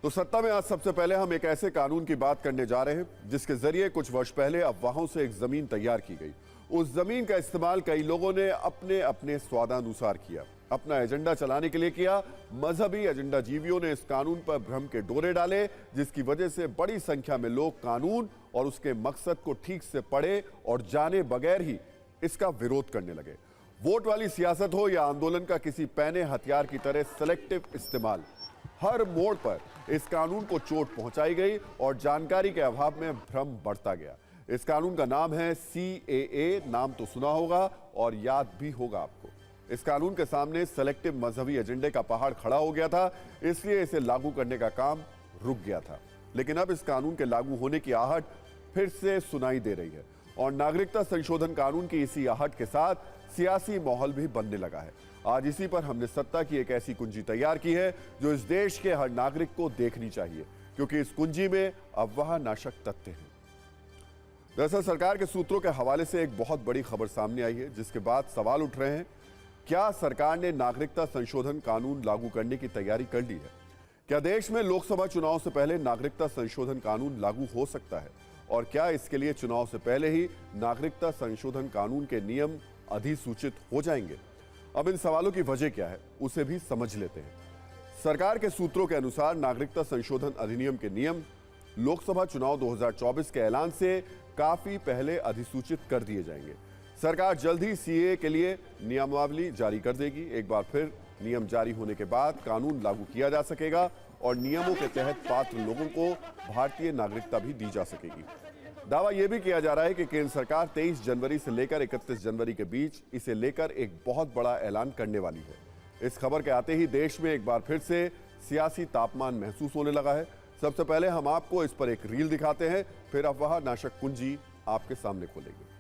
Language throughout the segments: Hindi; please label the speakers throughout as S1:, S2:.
S1: तो सत्ता में आज सबसे पहले हम एक ऐसे कानून की बात करने जा रहे हैं जिसके जरिए कुछ वर्ष पहले अफवाहों से एक जमीन तैयार की गई। उस जमीन का इस्तेमाल कई लोगों ने अपने अपने स्वादानुसार किया, अपना एजेंडा चलाने के लिए किया। मजहबी एजेंडा जीवियों ने इस कानून पर भ्रम के डोरे डाले, जिसकी वजह से बड़ी संख्या में लोग कानून और उसके मकसद को ठीक से पढ़े और जाने बगैर ही इसका विरोध करने लगे। वोट वाली सियासत हो या आंदोलन का किसी पैने हथियार की तरह सेलेक्टिव इस्तेमाल, हर मोड़ पर इस कानून को चोट पहुंचाई गई और जानकारी के अभाव में भ्रम बढ़ता गया। इस कानून का नाम है CAA। नाम तो सुना होगा और याद भी होगा आपको। इस कानून के सामने सेलेक्टिव मजहबी एजेंडे का पहाड़ खड़ा हो गया था, इसलिए इसे लागू करने का काम रुक गया था। लेकिन अब इस कानून के लागू होने की आहट फिर से सुनाई दे रही है और नागरिकता संशोधन कानून की इसी आहट के साथ सियासी माहौल भी बनने लगा है। आज इसी पर हमने सत्ता की एक ऐसी कुंजी तैयार की है जो इस देश के हर नागरिक को देखनी चाहिए, क्योंकि इस कुंजी में अफवाह नाशक तथ्य हैं। दरअसल सरकार के सूत्रों के हवाले से एक बहुत बड़ी खबर सामने आई है, जिसके बाद सवाल उठ रहे हैं, क्या सरकार ने नागरिकता संशोधन कानून लागू करने की तैयारी कर ली है? क्या देश में लोकसभा चुनाव से पहले नागरिकता संशोधन कानून लागू हो सकता है? और क्या इसके लिए चुनाव से पहले ही नागरिकता संशोधन कानून के नियम अधिसूचित हो जाएंगे? अब इन सवालों की वजह क्या है, उसे भी समझ लेते हैं। सरकार के सूत्रों के अनुसार नागरिकता संशोधन अधिनियम के नियम लोकसभा चुनाव 2024 के ऐलान से काफी पहले अधिसूचित कर दिए जाएंगे। सरकार जल्द ही CAA के लिए नियमावली जारी कर देगी। एक बार फिर नियम जारी होने के बाद कानून लागू किया जा सकेगा और नियमों के तहत पात्र लोगों को भारतीय नागरिकता भी दी जा सकेगी। दावा यह भी किया जा रहा है कि केंद्र सरकार 23 जनवरी से लेकर 31 जनवरी के बीच इसे लेकर एक बहुत बड़ा ऐलान करने वाली है। इस खबर के आते ही देश में एक बार फिर से सियासी तापमान महसूस होने लगा है। सबसे पहले हम आपको इस पर एक रील दिखाते हैं, फिर अफवाह नाशक कुंजी आपके सामने खोलेंगे।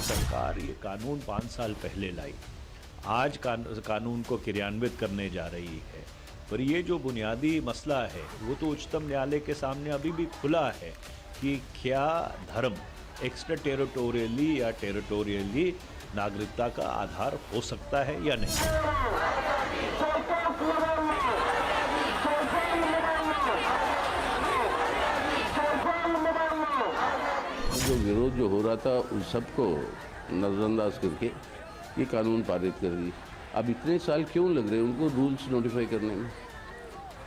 S2: सरकार ये कानून 5 साल पहले लाई, आज कानून को क्रियान्वित करने जा रही है। पर ये जो बुनियादी मसला है वो तो उच्चतम न्यायालय के सामने अभी भी खुला है कि क्या धर्म एक्स्ट्रा टेरिटोरियली या टेरिटोरियली नागरिकता का आधार हो सकता है या नहीं।
S3: जो विरोध जो हो रहा था उन सबको नज़रअंदाज करके ये कानून पारित कर दी। अब इतने साल क्यों लग रहे हैं उनको रूल्स नोटिफाई करने में?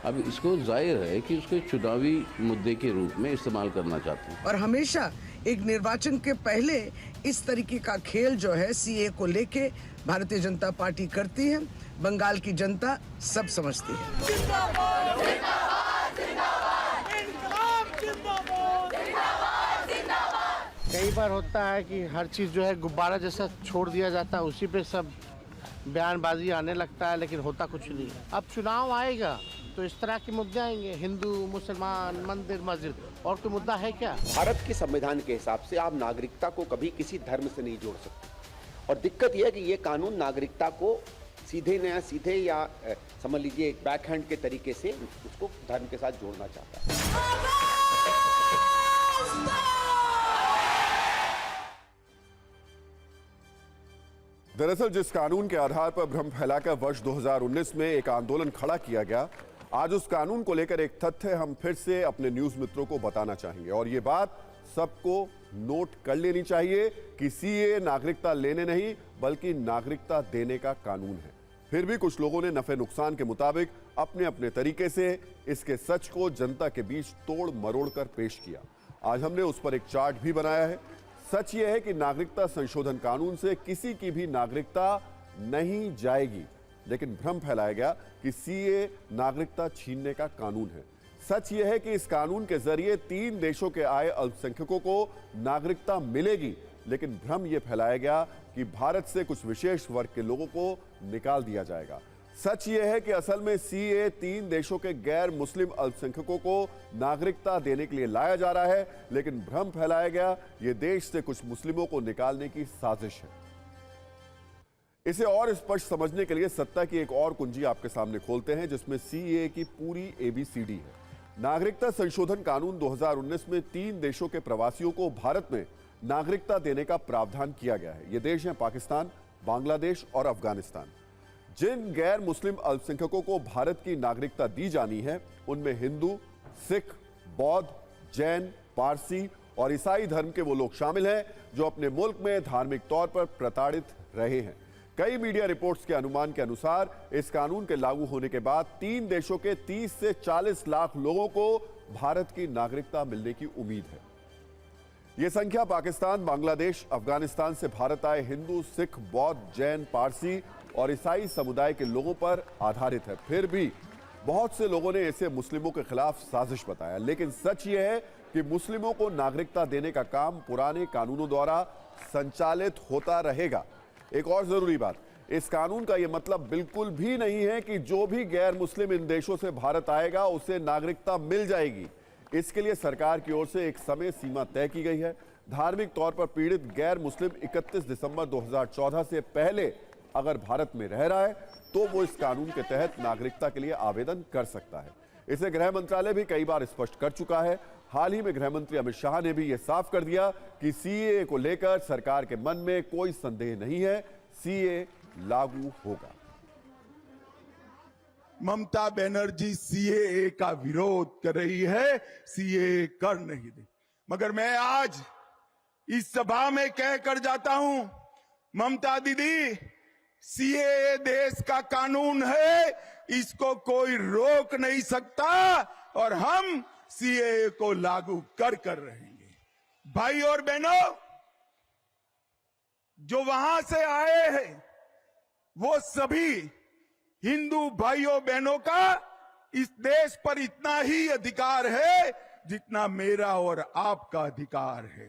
S3: अब इसको जाहिर है कि उसके चुनावी मुद्दे के रूप में इस्तेमाल करना चाहते हैं।
S4: और हमेशा एक निर्वाचन के पहले इस तरीके का खेल जो है CAA को लेके भारतीय जनता पार्टी करती है, बंगाल की जनता सब समझती है।
S5: कई बार होता है कि हर चीज़ जो है गुब्बारा जैसा छोड़ दिया जाता है, उसी पे सब बयानबाजी आने लगता है, लेकिन होता कुछ नहीं। अब चुनाव आएगा तो इस तरह के मुद्दे आएंगे, हिंदू मुसलमान मंदिर मस्जिद, और कोई मुद्दा है क्या?
S6: भारत के संविधान के हिसाब से आप नागरिकता को कभी किसी धर्म से नहीं जोड़ सकते। और दिक्कत यह है कि ये कानून नागरिकता को सीधे या समझ लीजिए बैकहैंड के तरीके से उसको धर्म के साथ जोड़ना चाहता है।
S1: दरअसल जिस कानून के आधार पर भ्रम फैलाकर वर्ष 2019 में एक आंदोलन खड़ा किया गया, आज उस कानून को लेकर एक तथ्य हम फिर से अपने न्यूज मित्रों को बताना चाहेंगे और ये बात सबको नोट कर लेनी चाहिए कि CAA नागरिकता लेने नहीं बल्कि नागरिकता देने का कानून है। फिर भी कुछ लोगों ने नफे नुकसान के मुताबिक अपने अपने तरीके से इसके सच को जनता के बीच तोड़ मरोड़ कर पेश किया। आज हमने उस पर एक चार्ट भी बनाया है। सच यह है कि नागरिकता संशोधन कानून से किसी की भी नागरिकता नहीं जाएगी, लेकिन भ्रम फैलाया गया कि CAA नागरिकता छीनने का कानून है। सच यह है कि इस कानून के जरिए 3 देशों के आए अल्पसंख्यकों को नागरिकता मिलेगी, लेकिन भ्रम यह फैलाया गया कि भारत से कुछ विशेष वर्ग के लोगों को निकाल दिया जाएगा। सच यह है कि असल में CAA 3 देशों के गैर मुस्लिम अल्पसंख्यकों को नागरिकता देने के लिए लाया जा रहा है, लेकिन भ्रम फैलाया गया यह देश से कुछ मुस्लिमों को निकालने की साजिश है। इसे और स्पष्ट समझने के लिए सत्ता की एक और कुंजी आपके सामने खोलते हैं, जिसमें CAA की पूरी ABCD है। नागरिकता संशोधन कानून 2019 में 3 देशों के प्रवासियों को भारत में नागरिकता देने का प्रावधान किया गया है। ये देश हैं पाकिस्तान, बांग्लादेश और अफगानिस्तान। जिन गैर मुस्लिम अल्पसंख्यकों को भारत की नागरिकता दी जानी है उनमें हिंदू, सिख, बौद्ध, जैन, पारसी और ईसाई धर्म के वो लोग शामिल हैं जो अपने मुल्क में धार्मिक तौर पर प्रताड़ित रहे हैं। कई मीडिया रिपोर्ट्स के अनुमान के अनुसार इस कानून के लागू होने के बाद 3 देशों के 30 से 40 लाख लोगों को भारत की नागरिकता मिलने की उम्मीद है। यह संख्या पाकिस्तान, बांग्लादेश, अफगानिस्तान से भारत आए हिंदू, सिख, बौद्ध, जैन, पारसी और ईसाई समुदाय के लोगों पर आधारित है। फिर भी बहुत से लोगों ने इसे मुस्लिमों के खिलाफ साजिश बताया, लेकिन सच यह है कि मुस्लिमों को नागरिकता देने का काम पुराने कानूनों द्वारा संचालित होता रहेगा। एक और जरूरी बात, इस कानून का यह मतलब बिल्कुल भी नहीं है कि जो भी गैर मुस्लिम इन देशों से भारत आएगा उसे नागरिकता मिल जाएगी। इसके लिए सरकार की ओर से एक समय सीमा तय की गई है। धार्मिक तौर पर पीड़ित गैर मुस्लिम 31 दिसंबर 2014 से पहले अगर भारत में रह रहा है तो वो इस कानून के तहत नागरिकता के लिए आवेदन कर सकता है। इसे गृह मंत्रालय भी कई बार स्पष्ट कर चुका है। हाल ही में गृह मंत्री अमित शाह ने भी यह साफ कर दिया कि सीएए को लेकर सरकार के मन में कोई संदेह नहीं है, सीएए लागू होगा।
S7: ममता बनर्जी सीएए का विरोध कर रही है, सीएए कर नहीं दे। मगर मैं आज इस सभा में कहकर जाता हूं, ममता दीदी, सीएए देश का कानून है, इसको कोई रोक नहीं सकता और हम सीएए को लागू कर रहेंगे। भाई और बहनों, जो वहां से आए हैं वो सभी हिंदू भाइयों बहनों का इस देश पर इतना ही अधिकार है जितना मेरा और आपका अधिकार है।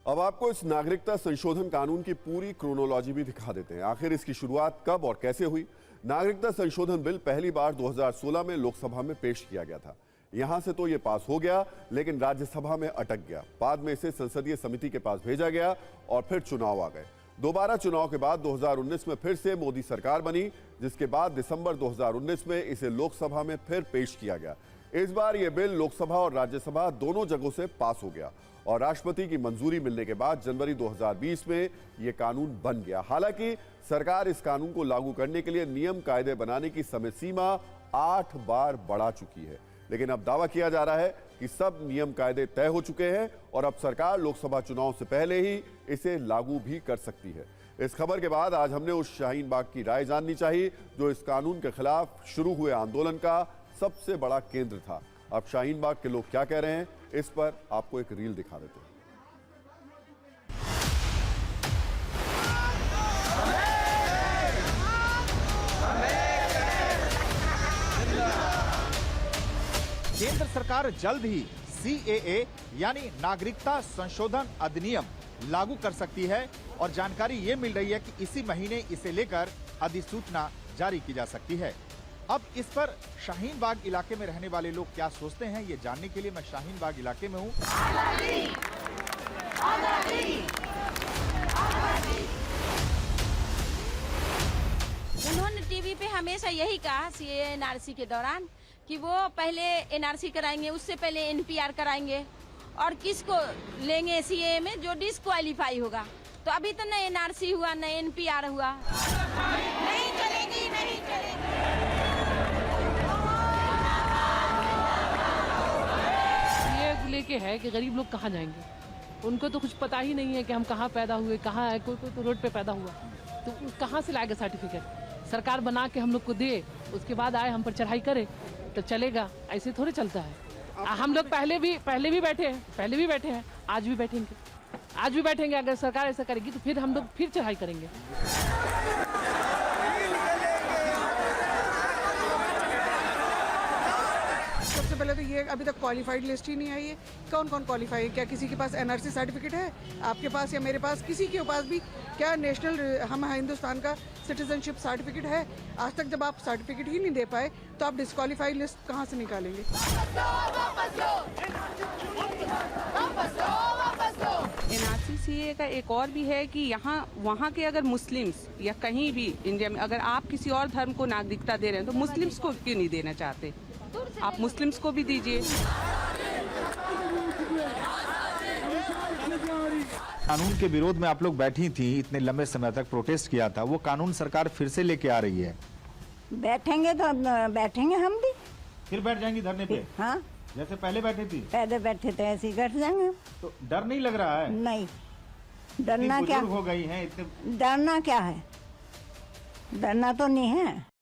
S1: अब आपको इस नागरिकता संशोधन कानून की पूरी क्रोनोलॉजी भी दिखा देते हैं। आखिर इसकी शुरुआत कब और कैसे हुई। नागरिकता संशोधन बिल पहली बार 2016 में लोकसभा में पेश किया गया था। यहां से तो यह पास हो गया, लेकिन राज्यसभा में अटक गया। बाद में इसे संसदीय समिति के पास भेजा गया और फिर चुनाव आ गए। दोबारा चुनाव के बाद 2019 में फिर से मोदी सरकार बनी, जिसके बाद दिसंबर 2019 में इसे लोकसभा में फिर पेश किया गया। इस बार यह बिल लोकसभा और राज्यसभा दोनों जगहों से पास हो गया और राष्ट्रपति की मंजूरी मिलने के बाद जनवरी 2020 में यह कानून बन गया। हालांकि सरकार इस कानून को लागू करने के लिए नियम कायदे बनाने की समय सीमा 8 बार बढ़ा चुकी है, लेकिन अब दावा किया जा रहा है कि सब नियम कायदे तय हो चुके हैं और अब सरकार लोकसभा चुनाव से पहले ही इसे लागू भी कर सकती है। इस खबर के बाद आज हमने उस शाहीन बाग की राय जाननी चाहिए जो इस कानून के खिलाफ शुरू हुए आंदोलन का सबसे बड़ा केंद्र था। अब शाहीन बाग के लोग क्या कह रहे हैं, इस पर आपको एक रील दिखा देते हैं।
S8: केंद्र सरकार जल्द ही सीएए यानी नागरिकता संशोधन अधिनियम लागू कर सकती है और जानकारी ये मिल रही है कि इसी महीने इसे लेकर अधिसूचना जारी की जा सकती है। अब इस पर शाहीन बाग इलाके में रहने वाले लोग क्या सोचते हैं, ये जानने के लिए मैं शाहीन बाग इलाके में हूँ।
S9: उन्होंने टीवी पे हमेशा यही कहा सीएए एनआरसी के दौरान कि वो पहले एनआरसी कराएंगे, उससे पहले एनपीआर कराएंगे और किसको लेंगे सीएए में जो डिस्क्वालीफाई होगा। तो अभी तो न एनआरसी हुआ न एनपीआर हुआ। नहीं चलेगी, नहीं चलेगी।
S10: ये लेके है कि गरीब लोग कहाँ जाएंगे, उनको तो कुछ पता ही नहीं है कि हम कहाँ पैदा हुए, कहाँ है। कोई तो रोड पे पैदा हुआ तो कहाँ से लाएगा सर्टिफिकेट। सरकार बना के हम लोग को दे, उसके बाद आए हम पर चढ़ाई करे तो चलेगा। ऐसे थोड़े चलता है। हम लोग पहले भी बैठे हैं, आज भी बैठेंगे। अगर सरकार ऐसा करेगी तो फिर हम लोग फिर चढ़ाई करेंगे।
S11: सबसे पहले तो ये अभी तक क्वालिफाइड लिस्ट ही नहीं आई है। कौन कौन क्वालिफाई है? क्या किसी के पास एनआरसी सर्टिफिकेट है? आपके पास या मेरे पास, किसी के पास भी क्या नेशनल हम हिंदुस्तान का सिटीजनशिप सर्टिफिकेट है? आज तक जब आप सर्टिफिकेट ही नहीं दे पाए तो आप डिस्क्वालीफाइड लिस्ट कहाँ से निकालेंगे?
S9: एनआरसी
S11: सीए का एक और भी है कि यहाँ वहाँ के अगर मुस्लिम्स या कहीं भी इंडिया में अगर आप किसी और धर्म को नागरिकता दे रहे हैं तो मुस्लिम्स को क्यों नहीं देना चाहते? आप मुस्लिम्स को भी दीजिए।
S8: कानून के विरोध में आप लोग बैठी थी, इतने लंबे समय तक प्रोटेस्ट किया था, वो कानून सरकार फिर से लेके आ रही है।
S12: बैठेंगे तो बैठेंगे हम भी।
S8: फिर बैठ जाएंगी धरने पे?
S12: हाँ,
S8: जैसे पहले बैठे थी?
S12: पहले बैठे थे ऐसे ही बैठ जाएंगे।
S8: तो डर नहीं लग रहा है?
S12: नहीं, डरना क्या
S8: हो गई हैं इतने,
S12: डरना क्या है? डरना तो नहीं है।